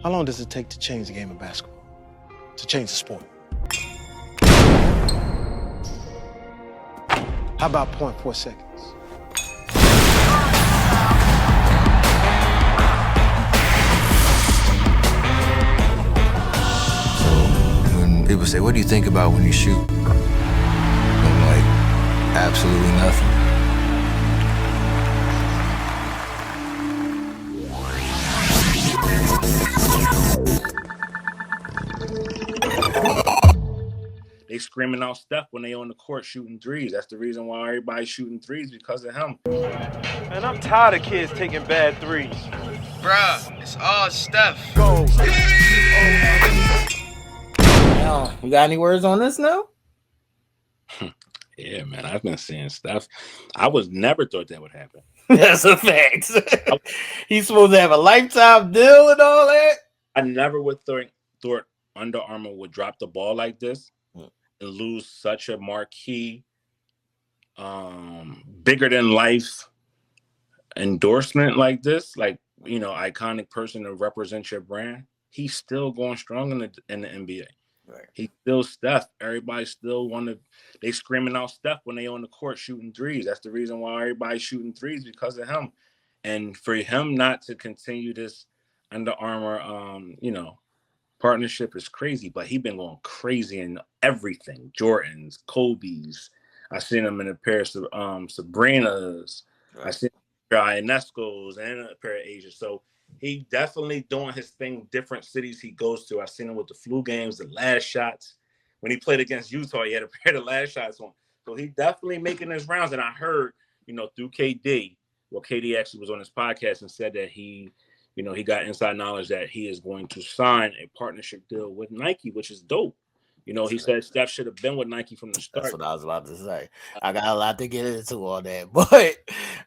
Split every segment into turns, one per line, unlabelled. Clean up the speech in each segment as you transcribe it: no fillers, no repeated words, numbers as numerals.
How long does it take to change the game of basketball? To change the sport? How about 0.4 seconds?
When people say, what do you think about when you shoot? I'm like, absolutely nothing.
They screaming out Steph when they on the court shooting threes. That's the reason why everybody's shooting threes, because of him.
Man, I'm tired of kids taking bad threes.
Bruh, it's all Steph.
Go.
Now, you got any words on this now?
Yeah, man, I've been seeing Steph. I was never thought that would happen.
That's a fact. He's supposed to have a lifetime deal and all that.
I never would thought Under Armour would drop the ball like this and lose such a marquee, bigger than life endorsement like this, like, you know, iconic person to represent your brand. He's still going strong in the NBA.
Right.
He's still Steph. Everybody still they screaming out Steph when they on the court shooting threes. That's the reason why everybody's shooting threes, because of him. And for him not to continue this Under Armour, you know, partnership is crazy, but he's been going crazy in everything. Jordans, Kobe's. I seen him in a pair of Sabrinas. Right. I seen a pair of Ionesco's and a pair of Asia. So he definitely doing his thing, different cities he goes to. I seen him with the flu games, the last shots. When he played against Utah, he had a pair of the last shots on. So he definitely making his rounds. And I heard, you know, through KD, well, KD actually was on his podcast and said that he got inside knowledge that he is going to sign a partnership deal with Nike, which is dope. You know, he said Steph should have been with Nike from the start.
That's what I was about to say. I got a lot to get into all that. But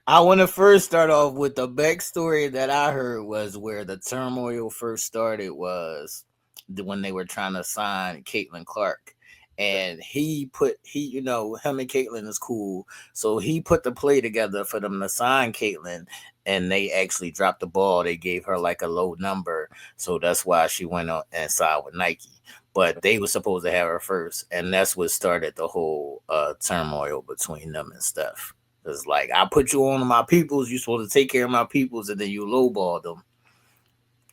I want to first start off with the backstory that I heard was where the turmoil first started was when they were trying to sign Caitlin Clark. And him and Caitlin is cool. So he put the play together for them to sign Caitlin, and they actually dropped the ball. They gave her like a low number. So that's why she went on and signed with Nike. But they were supposed to have her first. And that's what started the whole turmoil between them and Steph. It's like, I put you on my peoples. You're supposed to take care of my peoples, and then you lowball them.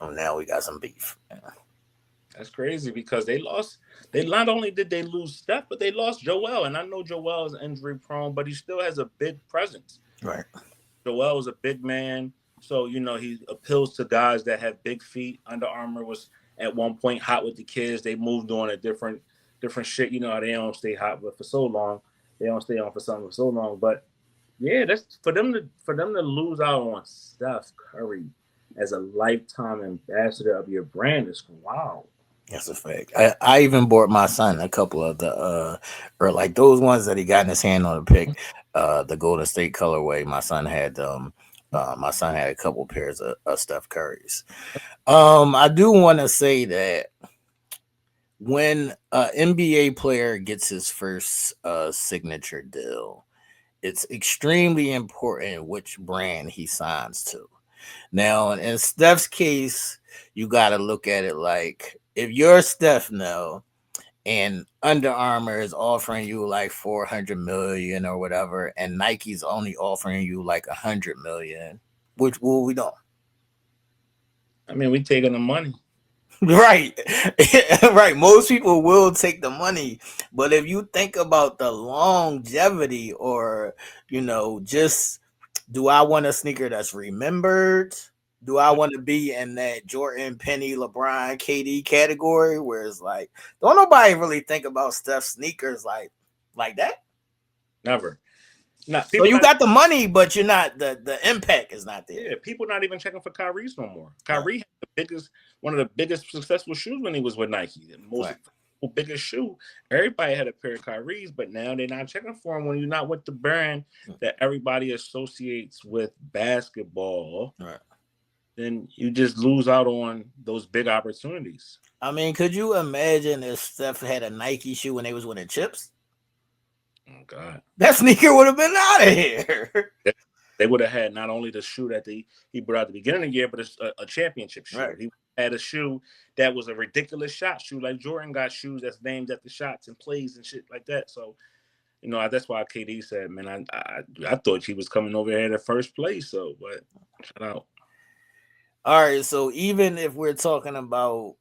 And now we got some beef. Yeah.
That's crazy because they lost. They not only did they lose Steph, but they lost Joel. And I know Joel is injury prone, but he still has a big presence.
Right.
Joel is a big man. So, you know, he appeals to guys that have big feet. Under Armour was at one point hot with the kids. They moved on to different shit. You know, they don't stay hot for so long. They don't stay on for something for so long. But yeah, that's for them to lose out on Steph Curry as a lifetime ambassador of your brand is wow.
That's a fact. I even bought my son a couple of the or like those ones that he got in his hand on the pick, the Golden State colorway. My son had a couple pairs of Steph Curry's. I do want to say that when an NBA player gets his first signature deal, it's extremely important which brand he signs to. Now, in Steph's case, you got to look at it like, if you're Steph now and Under Armour is offering you like $400 million or whatever, and Nike's only offering you like $100 million, which will we do?
I mean, we taking the money.
Right. Right. Most people will take the money. But if you think about the longevity or, you know, just, do I want a sneaker that's remembered? Do I want to be in that Jordan, Penny, LeBron, KD category where it's like, don't nobody really think about Steph sneakers like that?
Never.
So you got the money, but you're not, the impact is not there.
Yeah, people not even checking for Kyrie's no more. Kyrie had one of the biggest successful shoes when he was with Nike. The most biggest shoe. Everybody had a pair of Kyrie's, but now they're not checking for them when you're not with the brand that everybody associates with basketball.
Right.
Then you just lose out on those big opportunities.
I mean, could you imagine if Steph had a Nike shoe when they was winning chips?
Oh God,
that sneaker would have been out of here.
They would have had not only the shoe that he brought at the beginning of the year, but a championship shoe.
Right.
He had a shoe that was a ridiculous shot shoe. Like Jordan got shoes that's named after shots and plays and shit like that. So, that's why KD said, man, I thought he was coming over here at first place. So, but shout out.
All right. So even if we're talking about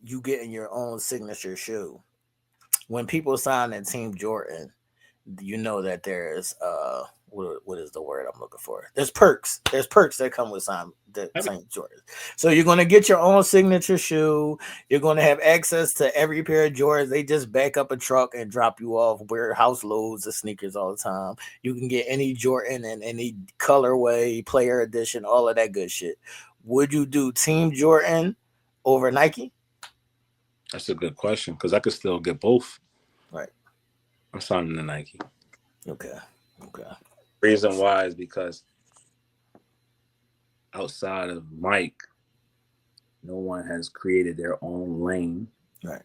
you getting your own signature shoe, when people sign in Team Jordan, you know that there's what is the word I'm looking for? There's perks. There's perks that come with St. Jordan. So you're going to get your own signature shoe. You're going to have access to every pair of Jordans. They just back up a truck and drop you off. Warehouse loads of sneakers all the time. You can get any Jordan and any colorway, player edition, all of that good shit. Would you do Team Jordan over Nike?
That's a good question because I could still get both.
Right.
I'm signing the Nike.
Okay.
Reason why is because outside of Mike, no one has created their own lane.
Right.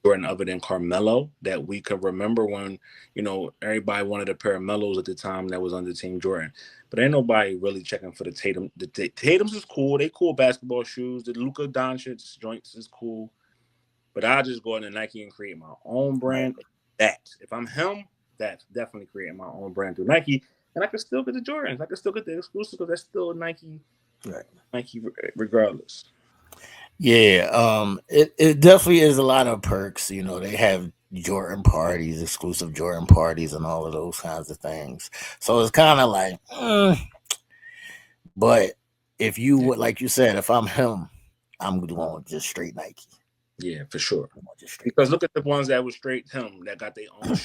Jordan other than Carmelo that we could remember when, everybody wanted a pair of Melos at the time that was under Team Jordan. But ain't nobody really checking for the Tatum. The Tatum's is cool. They cool basketball shoes. The Luka Doncic joints is cool. But I just go into Nike and create my own brand. Right. That if I'm him, that's definitely creating my own brand through Nike, and I can still get the Jordans. I can still get the exclusive because that's still Nike.
Right.
Nike, regardless.
Yeah, it definitely is a lot of perks. They have Jordan parties, exclusive Jordan parties, and all of those kinds of things. So it's kind of like, but if you would, like you said, if I'm him, I'm going just straight Nike.
Yeah, for sure. Because look at the ones that was straight him that got their own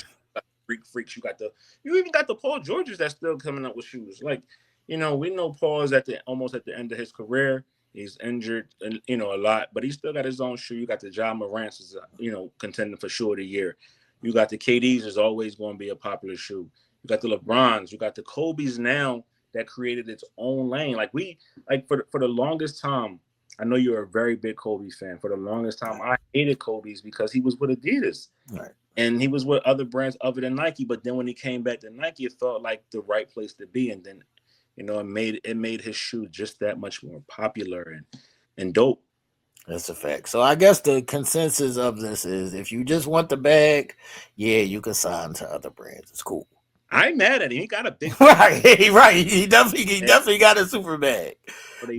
freaks. You even got the Paul Georges that's still coming up with shoes. Like, we know Paul's almost at the end of his career. He's injured, and a lot, but he still got his own shoe. You got the John Morant's, contending for shoe of the year. You got the KD's is always going to be a popular shoe. You got the LeBrons. You got the Kobe's now that created its own lane. For the longest time. I know you're a very big Kobe fan. For the longest time, I hated Kobe's because he was with Adidas.
Right.
And he was with other brands other than Nike. But then when he came back to Nike, it felt like the right place to be. And then, it made his shoe just that much more popular and dope.
That's a fact. So I guess the consensus of this is if you just want the bag, yeah, you can sign to other brands. It's cool.
I ain't mad at him. He got a big
right. He definitely got a super bag.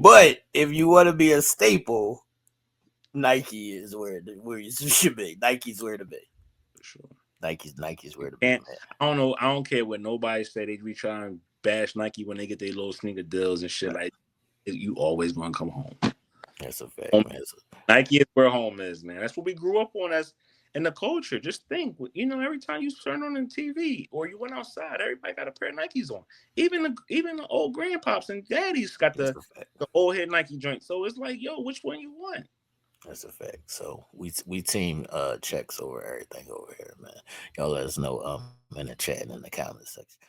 But if you want to be a staple, Nike is where you should be. Nike's where to be.
For sure.
Nike's where to be.
I don't know. I don't care what nobody say. They be trying to bash Nike when they get their little sneaker deals and shit. Like, you always gonna come home.
That's a fact, man.
Nike is where home is, man. That's what we grew up on as in the culture. Just think, every time you turn on the TV or you went outside, everybody got a pair of Nikes on. Even the old grandpops and daddies got the old head Nike joint. So it's like, yo, which one you want?
That's a fact. So we team checks over everything over here, man. Y'all let us know in the chat and in the comment section.